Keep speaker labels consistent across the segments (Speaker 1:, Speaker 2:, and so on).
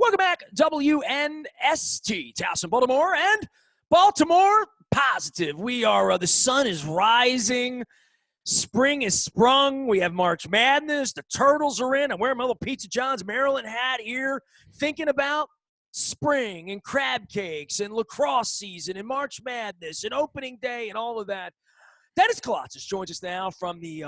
Speaker 1: Welcome back, WNST, Towson, Baltimore, and Baltimore Positive. We are, the sun is rising. Spring is sprung. We have March Madness. The Turtles are in. I'm wearing my little Pizza John's Maryland hat here, thinking about spring and crab cakes and lacrosse season and March Madness and opening day and all of that. Dennis Koulatsos joins us now from the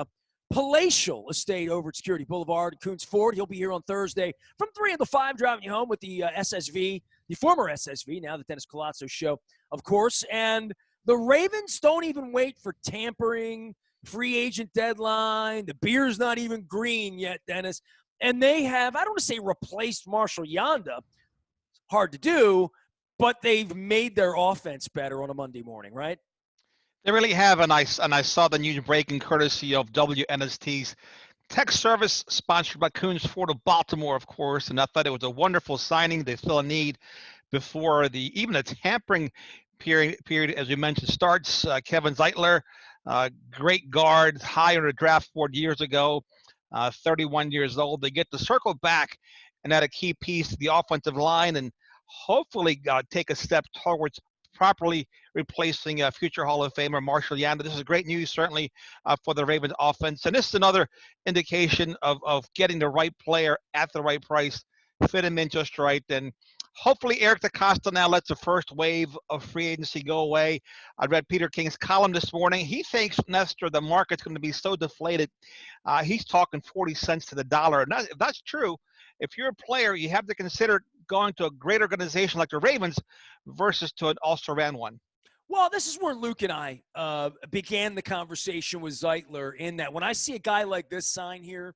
Speaker 1: palatial estate over at Security Boulevard at Coons Ford. He'll be here on Thursday from 3 until 5, driving you home with the SSV, the former SSV, now the Dennis Koulatsos show, of course. And the Ravens don't even wait for tampering, free agent deadline. The beer's not even green yet, Dennis. And they have, I don't want to say replaced Marshall Yanda. It's hard to do, but they've made their offense better on a Monday morning, right?
Speaker 2: They really have, and I saw the news breaking courtesy of WNST's tech service, sponsored by Coons Ford of Baltimore, of course, and I thought it was a wonderful signing. They fill a need before even the tampering period, as we mentioned, starts. Kevin Zeitler, great guard, high on the draft board years ago, 31 years old. They get to circle back and add a key piece to the offensive line and hopefully take a step towards properly replacing future Hall of Famer Marshall Yanda. This is great news, certainly, for the Ravens offense. And this is another indication of getting the right player at the right price, fit him in just right. And hopefully Eric DeCosta now lets the first wave of free agency go away. I read Peter King's column this morning. He thinks, Nestor, the market's going to be so deflated. He's talking 40 cents to the dollar. And if that's true, if you're a player, you have to consider going to a great organization like the Ravens versus to an also-ran one.
Speaker 1: Well, this is where Luke and I began the conversation with Zeitler, in that when I see a guy like this sign here,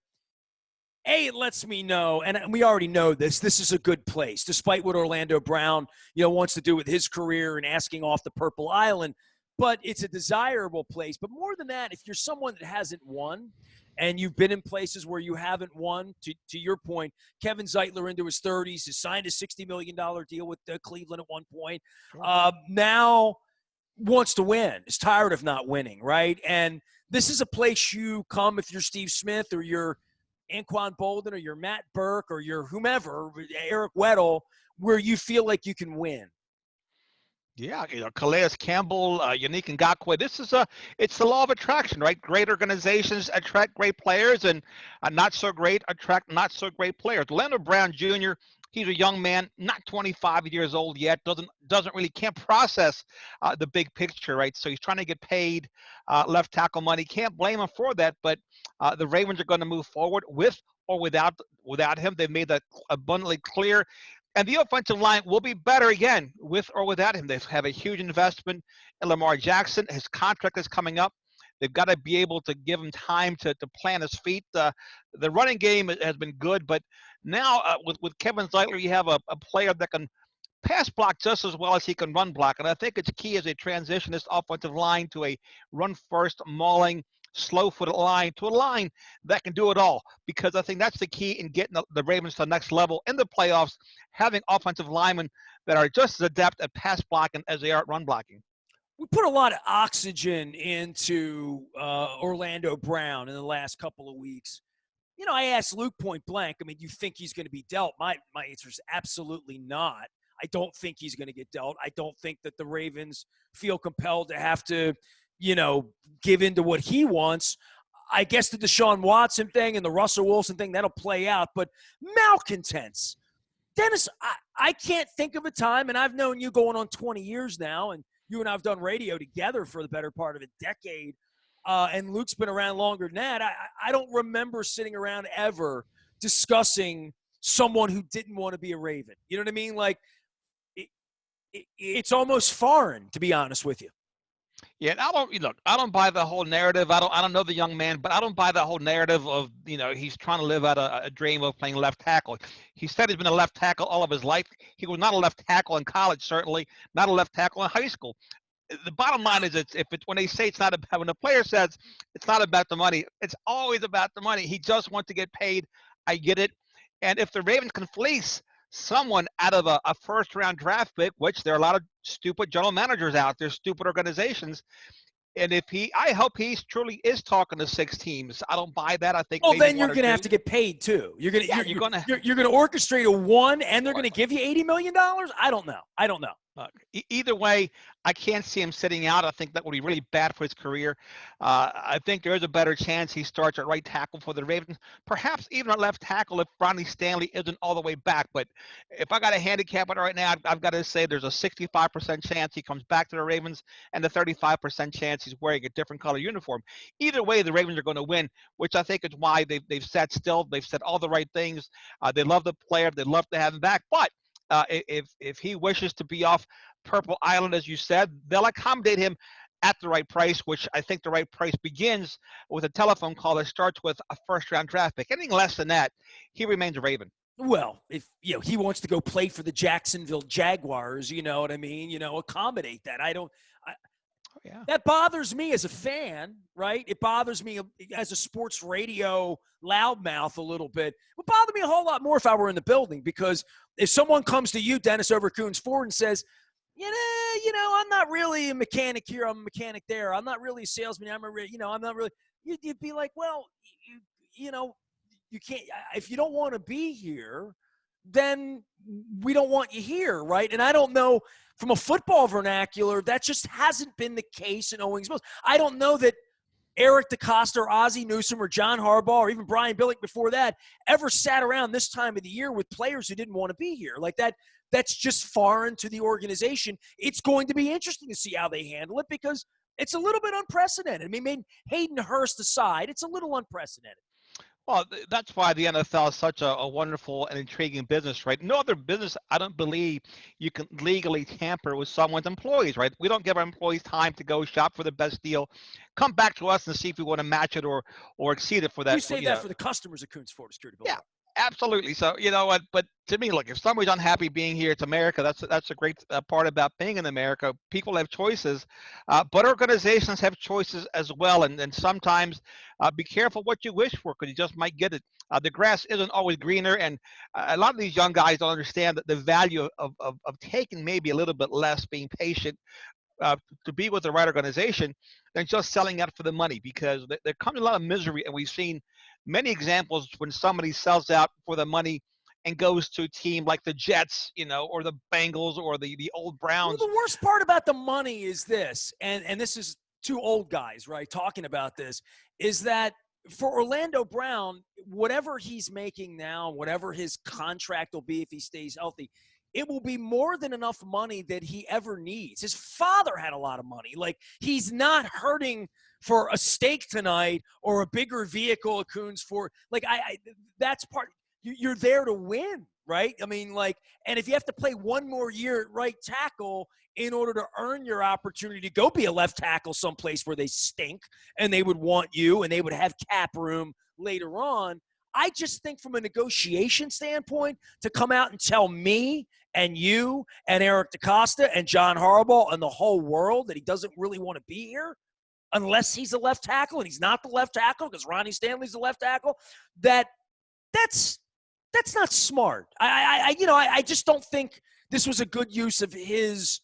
Speaker 1: it lets me know, and we already know this is a good place, despite what Orlando Brown, wants to do with his career and asking off the Purple Island. But it's a desirable place. But more than that, if you're someone that hasn't won, and you've been in places where you haven't won, to your point, Kevin Zeitler into his 30s has signed a $60 million deal with Cleveland at one point. Now wants to win, is tired of not winning, right? And this is a place you come if you're Steve Smith or you're Anquan Bolden or you're Matt Burke or you're whomever, Eric Weddle, where you feel like you can win.
Speaker 2: Yeah, Calais Campbell, Yannick Ngakoue. It's the law of attraction, right? Great organizations attract great players, and not so great attract not so great players. Orlando Brown Jr., he's a young man, not 25 years old yet, can't process the big picture, right? So he's trying to get paid left tackle money. Can't blame him for that, but the Ravens are going to move forward with or without him. They've made that abundantly clear. And the offensive line will be better again with or without him. They have a huge investment in Lamar Jackson. His contract is coming up. They've got to be able to give him time to plant his feet. The running game has been good, but now with Kevin Zeitler, you have a player that can pass block just as well as he can run block. And I think it's key as they transition this offensive line to a run-first, mauling, slow-footed line to a line that can do it all, because I think that's the key in getting the Ravens to the next level in the playoffs, having offensive linemen that are just as adept at pass blocking as they are at run blocking.
Speaker 1: We put a lot of oxygen into Orlando Brown in the last couple of weeks. I asked Luke point blank, do you think he's going to be dealt? My answer is absolutely not. I don't think he's going to get dealt. I don't think that the Ravens feel compelled to have to give into what he wants. I guess the Deshaun Watson thing and the Russell Wilson thing, that'll play out. But malcontents. Dennis, I can't think of a time, and I've known you going on 20 years now, and you and I have done radio together for the better part of a decade, and Luke's been around longer than that. I don't remember sitting around ever discussing someone who didn't want to be a Raven. You know what I mean? Like, it's almost foreign, to be honest with you.
Speaker 2: Yeah, I don't buy the whole narrative. I don't know the young man, but I don't buy the whole narrative of, he's trying to live out a dream of playing left tackle. He said he's been a left tackle all of his life. He was not a left tackle in college, certainly, not a left tackle in high school. The bottom line is when they say it's not about, when the player says it's not about the money, it's always about the money. He just wants to get paid. I get it. And if the Ravens can fleece someone out of a first-round draft pick, which there are a lot of stupid general managers out there, stupid organizations, And I hope he truly is talking to 6 teams. I don't buy that. I think
Speaker 1: Well,
Speaker 2: maybe
Speaker 1: then you're
Speaker 2: one or
Speaker 1: going to have
Speaker 2: two.
Speaker 1: to get paid too. You're going to
Speaker 2: Yeah, you're gonna.
Speaker 1: you're going to orchestrate a one, and they're going to give you $80 million. I don't know.
Speaker 2: Either way, I can't see him sitting out. I think that would be really bad for his career. I think there is a better chance he starts at right tackle for the Ravens, perhaps even at left tackle if Ronnie Stanley isn't all the way back. But if I got to handicap it right now, I've got to say there's a 65% chance he comes back to the Ravens and a 35% chance he's wearing a different color uniform. Either way, the Ravens are going to win, which I think is why they've sat still. They've said all the right things. They love the player. They love to have him back. But if he wishes to be off Purple Island, as you said, they'll accommodate him at the right price, which I think the right price begins with a telephone call that starts with a first-round draft pick. Anything less than that, he remains a Raven.
Speaker 1: Well, if he wants to go play for the Jacksonville Jaguars, you know what I mean. Accommodate that.
Speaker 2: Yeah.
Speaker 1: That bothers me as a fan, right? It bothers me as a sports radio loudmouth a little bit. It would bother me a whole lot more if I were in the building, because if someone comes to you, Dennis, over Coons Ford and says, I'm not really a mechanic here, I'm a mechanic there, I'm not really a salesman, I'm not really, you'd be like, well, you can't, if you don't want to be here, then we don't want you here, right? And I don't know, from a football vernacular, that just hasn't been the case in Owings Mills. I don't know that Eric DeCosta or Ozzie Newsome or John Harbaugh or even Brian Billick before that ever sat around this time of the year with players who didn't want to be here. Like that's just foreign to the organization. It's going to be interesting to see how they handle it, because it's a little bit unprecedented. I mean, Hayden Hurst aside, it's a little unprecedented.
Speaker 2: Well, that's why the NFL is such a wonderful and intriguing business, right? No other business, I don't believe, you can legally tamper with someone's employees, right? We don't give our employees time to go shop for the best deal, come back to us and see if we want to match it or exceed it for that.
Speaker 1: You say that for the customers of Coons Florida Security Boulevard.
Speaker 2: Yeah. Absolutely. So, you know what? But to me, look, if somebody's unhappy being here, it's America. That's a great part about being in America. People have choices, but organizations have choices as well. And sometimes be careful what you wish for, because you just might get it. The grass isn't always greener. And a lot of these young guys don't understand that the value of taking maybe a little bit less, being patient, to be with the right organization than just selling out for the money, because there comes a lot of misery, and we've seen many examples when somebody sells out for the money and goes to a team like the Jets, or the Bengals or the old Browns.
Speaker 1: Well, the worst part about the money is this, and this is two old guys, right, talking about this, is that for Orlando Brown, whatever he's making now, whatever his contract will be if he stays healthy, it will be more than enough money that he ever needs. His father had a lot of money. Like, he's not hurting for a steak tonight or a bigger vehicle at Coons Ford. Like, that's part. You're there to win, right? I mean, and if you have to play one more year at right tackle in order to earn your opportunity to go be a left tackle someplace where they stink and they would want you and they would have cap room later on, I just think from a negotiation standpoint, to come out and tell me and you and Eric DeCosta and John Harbaugh and the whole world that he doesn't really want to be here unless he's a left tackle, and he's not the left tackle because Ronnie Stanley's the left tackle, that's not smart. I just don't think this was a good use of his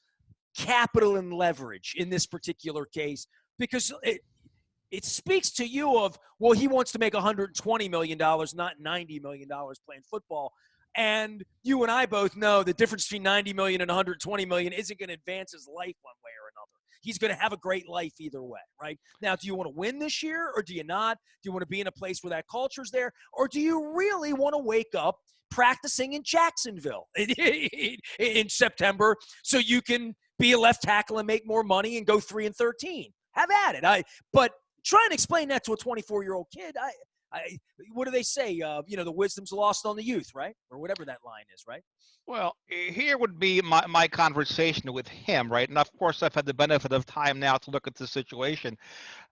Speaker 1: capital and leverage in this particular case, because it speaks to you of, well, he wants to make $120 million, not $90 million playing football. And you and I both know the difference between $90 million and $120 million isn't going to advance his life one way or another. He's going to have a great life either way, right? Now, do you want to win this year or do you not? Do you want to be in a place where that culture's there? Or do you really want to wake up practicing in Jacksonville in September so you can be a left tackle and make more money and go 3-13? Have at it. But try and explain that to a 24-year-old kid. What do they say? The wisdom's lost on the youth, right? Or whatever that line is, right?
Speaker 2: Well, here would be my conversation with him, right? And of course, I've had the benefit of time now to look at the situation.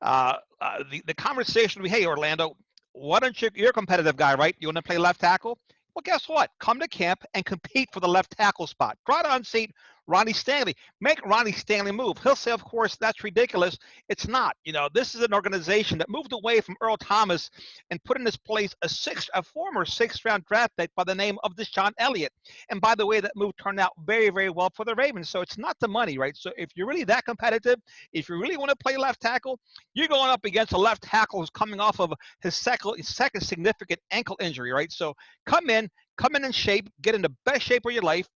Speaker 2: The conversation would be, hey, Orlando, why don't you're a competitive guy, right? You want to play left tackle? Well, guess what? Come to camp and compete for the left tackle spot. Try to unseat Ronnie Stanley. Make Ronnie Stanley move. He'll say, of course, that's ridiculous. It's not. This is an organization that moved away from Earl Thomas and put in his place a former sixth-round draft pick by the name of Deshaun Elliott. And by the way, that move turned out very, very well for the Ravens. So it's not the money, right? So if you're really that competitive, if you really want to play left tackle, you're going up against a left tackle who's coming off of his second significant ankle injury, right? So come in shape, get in the best shape of your life,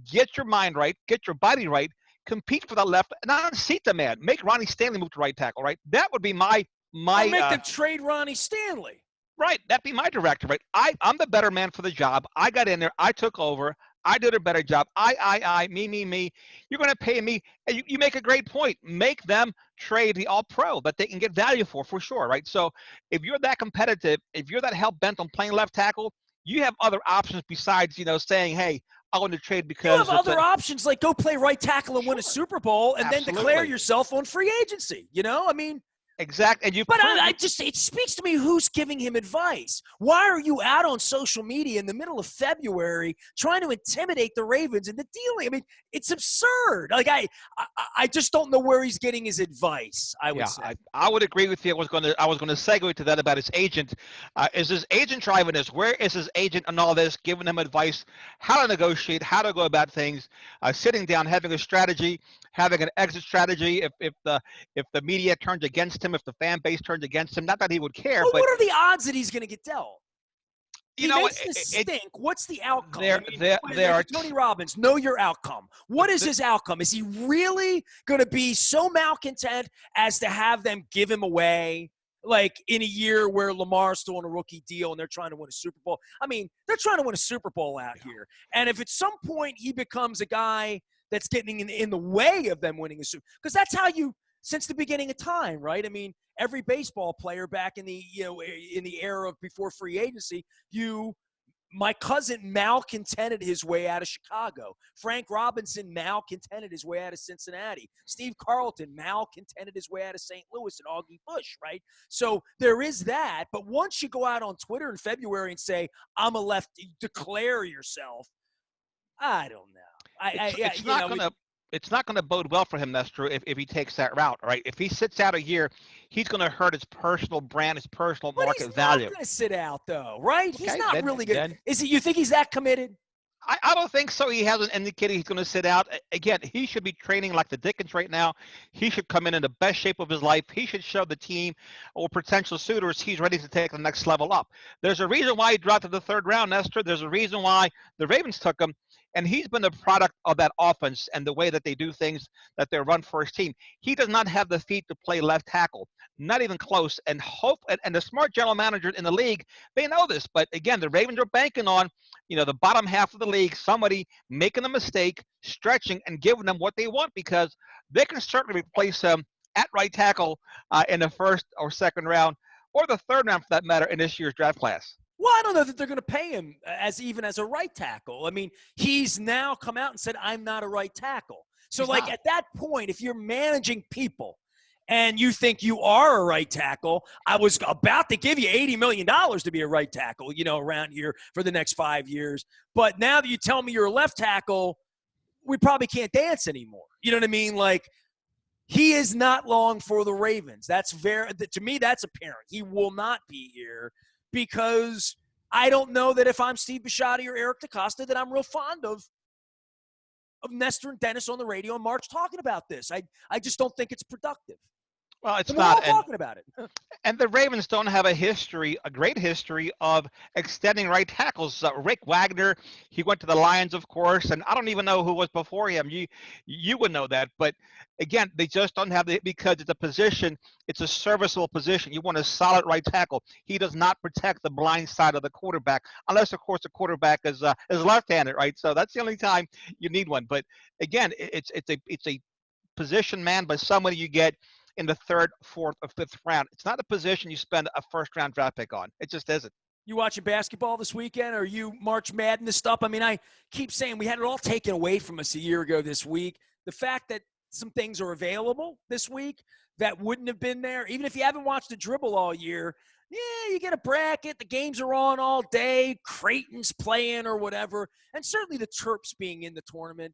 Speaker 2: get your mind right, get your body right, compete for that left, and unseat the man. Make Ronnie Stanley move to right tackle, right? That would be my
Speaker 1: or make them trade Ronnie Stanley.
Speaker 2: Right, that'd be my director, right? I'm the better man for the job. I got in there, I took over, I did a better job. Me. You're going to pay me. And you make a great point. Make them trade the all-pro that they can get value for sure, right? So if you're that competitive, if you're that hell-bent on playing left tackle, you have other options besides, saying, hey, I want to trade because
Speaker 1: you have other options like go play right tackle and win a Super Bowl and
Speaker 2: Absolutely.
Speaker 1: then declare yourself on free agency.
Speaker 2: Exactly. And
Speaker 1: it speaks to me who's giving him advice. Why are you out on social media in the middle of February trying to intimidate the Ravens into dealing? I mean, it's absurd. Like I just don't know where he's getting his advice. I would say.
Speaker 2: I would agree with you. I was going to segue to that about his agent. Is his agent driving this? Where is his agent on all this, giving him advice, how to negotiate, how to go about things, sitting down, having a strategy, having an exit strategy if the media turns against him, if the fan base turns against him? Not that he would care,
Speaker 1: well,
Speaker 2: but
Speaker 1: what are the odds that he's going to get dealt? He makes this stink. What's the outcome?
Speaker 2: There are
Speaker 1: Tony Robbins. Know your outcome. What is his outcome? Is he really going to be so malcontent as to have them give him away? Like in a year where Lamar's still on a rookie deal and they're trying to win a Super Bowl. I mean, they're trying to win a Super Bowl out here. And if at some point he becomes a guy that's getting in the way of them winning a Super Bowl, because that's how you, since the beginning of time, right? I mean, every baseball player back in the era of before free agency, my cousin malcontented his way out of Chicago. Frank Robinson malcontented his way out of Cincinnati. Steve Carlton malcontented his way out of St. Louis and Augie Bush, right? So there is that. But once you go out on Twitter in February and say, I'm a lefty, declare yourself, I don't know.
Speaker 2: It's not going to bode well for him, Nestor, if he takes that route, right? If he sits out a year, he's going to hurt his personal brand, his personal market value.
Speaker 1: He's not going to sit out, though, right? Okay, he's not really good. You think he's that committed?
Speaker 2: I don't think so. He hasn't indicated he's going to sit out. Again, he should be training like the Dickens right now. He should come in the best shape of his life. He should show the team or potential suitors he's ready to take the next level up. There's a reason why he dropped to the third round, Nestor. There's a reason why the Ravens took him. And he's been a product of that offense and the way that they do things, that they run for his team. He does not have the feet to play left tackle, not even close. And the smart general managers in the league, they know this. But again, the Ravens are banking on, the bottom half of the league, somebody making a mistake, stretching, and giving them what they want, because they can certainly replace him at right tackle in the first or second round, or the third round for that matter, in this year's draft class.
Speaker 1: Well, I don't know that they're going to pay him even as a right tackle. I mean, he's now come out and said, I'm not a right tackle. So, at that point, if you're managing people and you think you are a right tackle, I was about to give you $80 million to be a right tackle, around here for the next 5 years. But now that you tell me you're a left tackle, we probably can't dance anymore. You know what I mean? He is not long for the Ravens. To me, that's apparent. He will not be here. Because I don't know that if I'm Steve Bisciotti or Eric DeCosta that I'm real fond of Nestor and Dennis on the radio and March talking about this. I just don't think it's productive.
Speaker 2: Well, it's
Speaker 1: and
Speaker 2: not.
Speaker 1: We're all talking about it.
Speaker 2: And the Ravens don't have a great history of extending right tackles. Rick Wagner, he went to the Lions, of course, and I don't even know who was before him. You would know that. But again, they just don't have because it's a position, it's a serviceable position. You want a solid right tackle. He does not protect the blind side of the quarterback, unless, of course, the quarterback is left-handed, right? So that's the only time you need one. But again, it's a position man, but somebody you get in the third, fourth, or fifth round. It's not a position you spend a first-round draft pick on. It just isn't.
Speaker 1: You watching basketball this weekend, or you March Madness stuff? I mean, I keep saying we had it all taken away from us a year ago this week. The fact that some things are available this week that wouldn't have been there, even if you haven't watched a dribble all year, you get a bracket, the games are on all day, Creighton's playing or whatever, and certainly the Terps being in the tournament.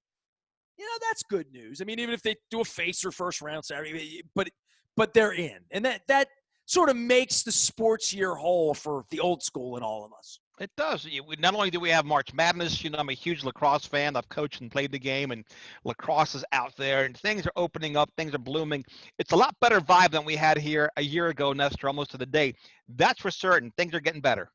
Speaker 1: That's good news. I mean, even if they do a face or first round Saturday, but they're in, and that sort of makes the sports year whole for the old school and all of us.
Speaker 2: It does. Not only do we have March Madness, I'm a huge lacrosse fan. I've coached and played the game, and lacrosse is out there, and things are opening up. Things are blooming. It's a lot better vibe than we had here a year ago, Nestor, almost to the day. That's for certain. Things are getting better.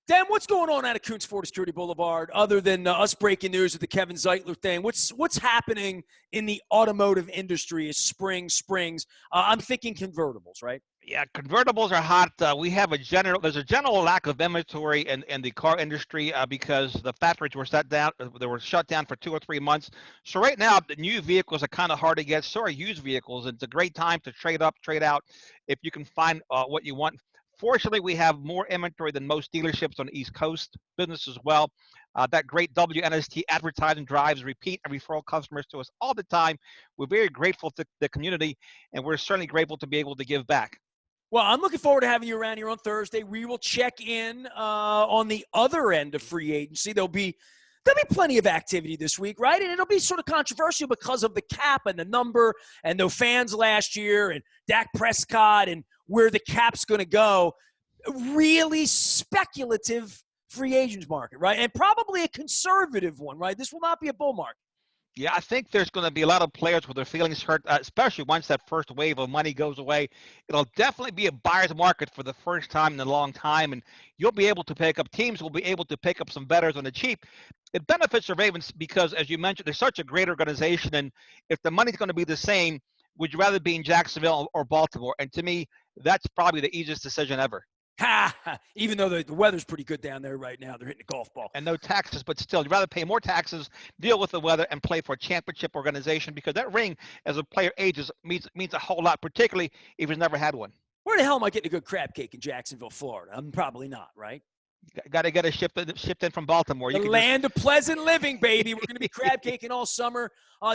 Speaker 1: Dan, what's going on out of Kuntz Ford Security Boulevard other than us breaking news with the Kevin Zeitler thing? What's happening in the automotive industry as spring springs? I'm thinking convertibles, right?
Speaker 2: Yeah, convertibles are hot. There's a general lack of inventory in the car industry because the factories were shut down. They were shut down for 2 or 3 months. So right now, the new vehicles are kind of hard to get. So are used vehicles. It's a great time to trade up, trade out if you can find what you want. Fortunately, we have more inventory than most dealerships on the East Coast, business as well. That great WNST advertising drives repeat and referral customers to us all the time. We're very grateful to the community, and we're certainly grateful to be able to give back.
Speaker 1: Well, I'm looking forward to having you around here on Thursday. We will check in on the other end of free agency. There'll be plenty of activity this week, right? And it'll be sort of controversial because of the cap and the number and no fans last year and Dak Prescott and where the cap's going to go. Really speculative free agents market, right? And probably a conservative one, right? This will not be a bull market.
Speaker 2: Yeah, I think there's going to be a lot of players with their feelings hurt, especially once that first wave of money goes away. It'll definitely be a buyer's market for the first time in a long time, and teams will be able to pick up some bettors on the cheap. It benefits the Ravens because, as you mentioned, they're such a great organization, and if the money's going to be the same, would you rather be in Jacksonville or Baltimore? And to me, that's probably the easiest decision ever.
Speaker 1: Even though the weather's pretty good down there right now, they're hitting a golf ball.
Speaker 2: And no taxes, but still, you'd rather pay more taxes, deal with the weather, and play for a championship organization because that ring, as a player ages, means a whole lot, particularly if he's never had one.
Speaker 1: Where the hell am I getting a good crab cake in Jacksonville, Florida? I'm probably not, right?
Speaker 2: Got to get it shipped in from Baltimore.
Speaker 1: The land of pleasant living, baby. We're going to be crab caking all summer.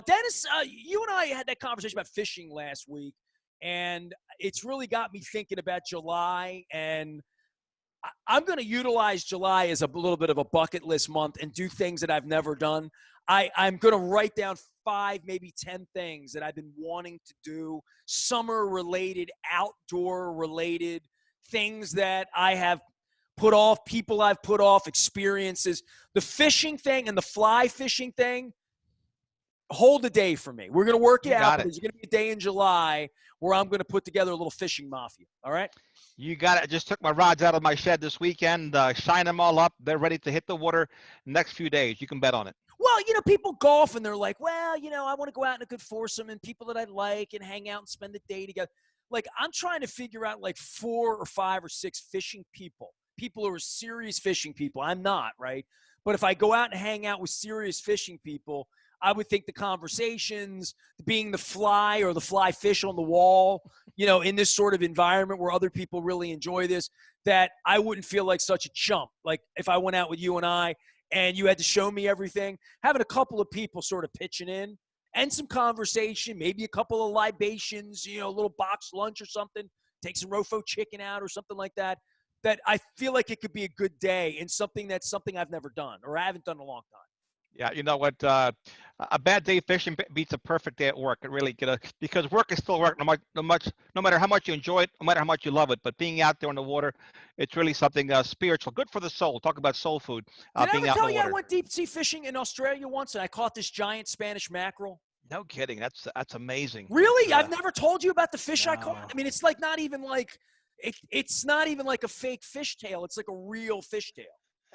Speaker 1: Dennis, you and I had that conversation about fishing last week, and it's really got me thinking about July, and I'm going to utilize July as a little bit of a bucket list month and do things that I've never done. I'm going to write down 5, maybe 10 things that I've been wanting to do, summer-related, outdoor-related, things that I have put off, people I've put off, experiences. The fishing thing and the fly fishing thing, hold a day for me. We're going to work it out. There's going to be a day in July where I'm going to put together a little fishing mafia. All right?
Speaker 2: You got it. I just took my rods out of my shed this weekend, shine them all up. They're ready to hit the water next few days. You can bet on it.
Speaker 1: Well, people golf and they're like, well, I want to go out in a good foursome and people that I like and hang out and spend the day together. Like, I'm trying to figure out like 4 or 5 or 6 fishing people who are serious fishing people. I'm not, right? But if I go out and hang out with serious fishing people, I would think the conversations, being the fly or the fly fish on the wall, in this sort of environment where other people really enjoy this, that I wouldn't feel like such a chump. Like if I went out with you and I and you had to show me everything, having a couple of people sort of pitching in and some conversation, maybe a couple of libations, a little box lunch or something, take some Rofo chicken out or something like that, that I feel like it could be a good day and something I've never done or I haven't done in a long time.
Speaker 2: Yeah, you know what? A bad day fishing beats a perfect day at work. It really because work is still work, no matter how much you enjoy it, no matter how much you love it. But being out there in the water, it's really something spiritual, good for the soul. Talk about soul food.
Speaker 1: Did I
Speaker 2: being
Speaker 1: ever
Speaker 2: out
Speaker 1: tell
Speaker 2: in the
Speaker 1: you
Speaker 2: water.
Speaker 1: I went deep sea fishing in Australia once and I caught this giant Spanish mackerel?
Speaker 2: No kidding. That's amazing.
Speaker 1: Really? I've never told you about the fish I caught.
Speaker 2: No.
Speaker 1: I mean, it's like not even like it's not even like a fake fish tail. It's like a real fish tail.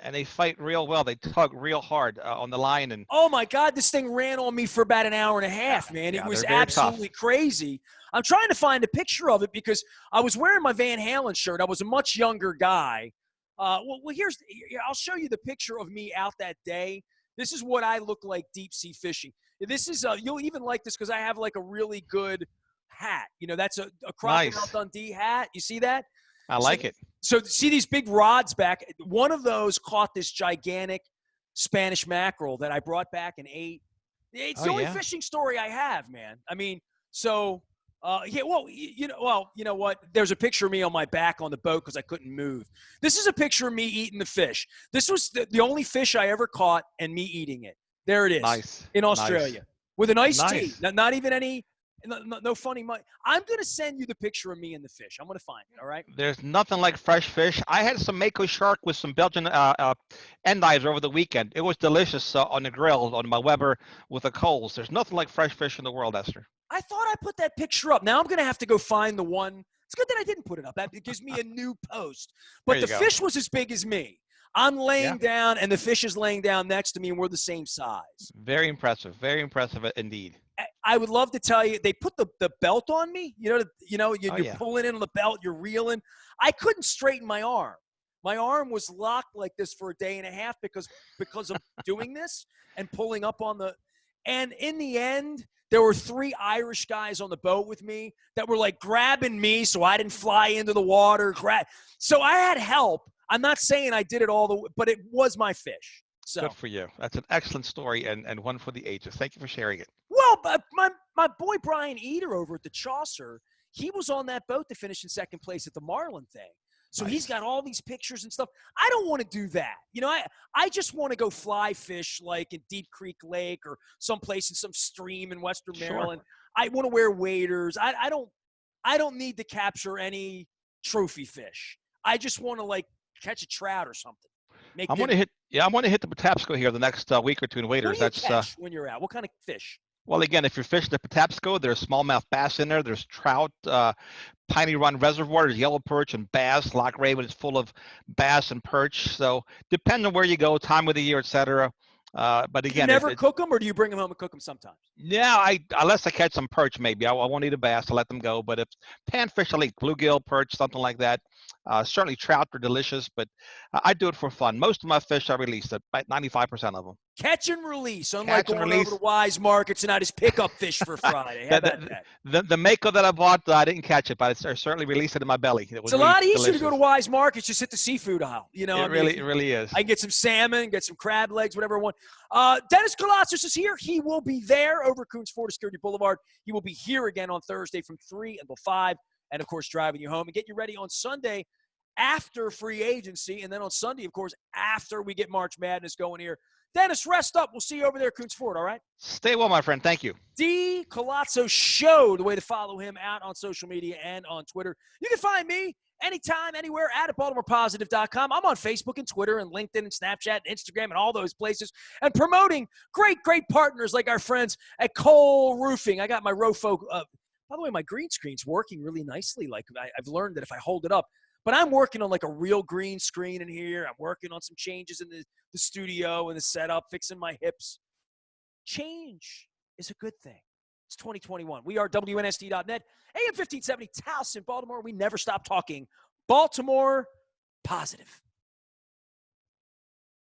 Speaker 2: And they fight real well. They tug real hard on the line. And
Speaker 1: oh my God, this thing ran on me for about an hour and a half, man. It was absolutely crazy. I'm trying to find a picture of it because I was wearing my Van Halen shirt. I was a much younger guy. Well, I'll show you the picture of me out that day. This is what I look like deep sea fishing. This is you'll even like this because I have like a really good hat. That's a Crocodile Dundee hat. You see that?
Speaker 2: I like it.
Speaker 1: So see these big rods back. One of those caught this gigantic Spanish mackerel that I brought back and ate. It's the only fishing story I have, man. I mean, so you know what? There's a picture of me on my back on the boat because I couldn't move. This is a picture of me eating the fish. This was the only fish I ever caught and me eating it. There it is
Speaker 2: Nice.
Speaker 1: in
Speaker 2: Nice.
Speaker 1: Australia with an iced tea.
Speaker 2: Nice.
Speaker 1: Not even any, no funny money. I'm going to send you the picture of me and the fish. I'm going to find it, all right?
Speaker 2: There's nothing like fresh fish. I had some mako shark with some Belgian endives over the weekend. It was delicious on the grill on my Weber with the coals. There's nothing like fresh fish in the world, Esther.
Speaker 1: I thought I put that picture up. Now I'm going to have to go find the one. It's good that I didn't put it up. That gives me a new post.
Speaker 2: There
Speaker 1: But
Speaker 2: you
Speaker 1: the
Speaker 2: go.
Speaker 1: fish was as big as me. I'm
Speaker 2: Yeah.
Speaker 1: laying down, and the fish is laying down next to me, and we're the same size.
Speaker 2: Very impressive. Very impressive indeed.
Speaker 1: I would love to tell you, they put the belt on me.
Speaker 2: Oh,
Speaker 1: You're
Speaker 2: yeah.
Speaker 1: pulling in on the belt, you're reeling. I couldn't straighten my arm. My arm was locked like this for a day and a half because of doing this and pulling up on the. And in the end, there were 3 Irish guys on the boat with me that were like grabbing me so I didn't fly into the water. So I had help. I'm not saying I did it all the way, but it was my fish. So.
Speaker 2: Good for you. That's an excellent story and one for the ages. Thank you for sharing it.
Speaker 1: Well, but my boy Brian Eder over at the Chaucer, he was on that boat to finish in second place at the Marlin thing. So
Speaker 2: Nice.
Speaker 1: he's got all these pictures and stuff. I don't want to do that. I just want to go fly fish like in Deep Creek Lake or someplace in some stream in Western Maryland. I want to wear waders. I don't need to capture any trophy fish. I just want to like catch a trout or something.
Speaker 2: I'm going to hit the Patapsco here the next week or two in waders.
Speaker 1: What do you catch when you're out? What kind of fish?
Speaker 2: Well, again, if you're fishing the Patapsco, there's smallmouth bass in there. There's trout, Piney Run Reservoir. There's yellow perch and bass. Loch Raven is full of bass and perch. So depending on where you go, time of the year, etc. But again,
Speaker 1: you never cook them, or do you bring them home and cook them sometimes?
Speaker 2: Yeah, unless I catch some perch, maybe I won't eat a bass. I'll let them go. But if panfish, I'll eat bluegill, perch, something like that. Certainly trout are delicious, but I do it for fun. Most of my fish I release, about 95% of them.
Speaker 1: Catch and release, unlike going over to Wise Markets and I just pick up fish for Friday. How about that?
Speaker 2: The mako that I bought, I didn't catch it, but I certainly released it in my belly.
Speaker 1: It's a lot easier to go to Wise Markets, just hit the seafood aisle.
Speaker 2: It really is.
Speaker 1: I can get some salmon, get some crab legs, whatever I want. Dennis Koulatsos is here. He will be there over Coons Ford Security Boulevard. He will be here again on Thursday from 3 until 5. And, of course, driving you home and get you ready on Sunday after free agency. And then on Sunday, of course, after we get March Madness going here. Dennis, rest up. We'll see you over there, Coons Ford, all right?
Speaker 2: Stay well, my friend. Thank you.
Speaker 1: D. Koulatsos Show, the way to follow him out on social media and on Twitter. You can find me anytime, anywhere at BaltimorePositive.com. I'm on Facebook and Twitter and LinkedIn and Snapchat and Instagram and all those places and promoting great partners like our friends at Cole Roofing. I got my Rofo. By the way, my green screen's working really nicely. Like I've learned that if I hold it up, but I'm working on like a real green screen in here. I'm working on some changes in the studio and the setup, fixing my hips. Change is a good thing. It's 2021. We are WNST.net, AM 1570, Towson, Baltimore. We never stop talking Baltimore positive.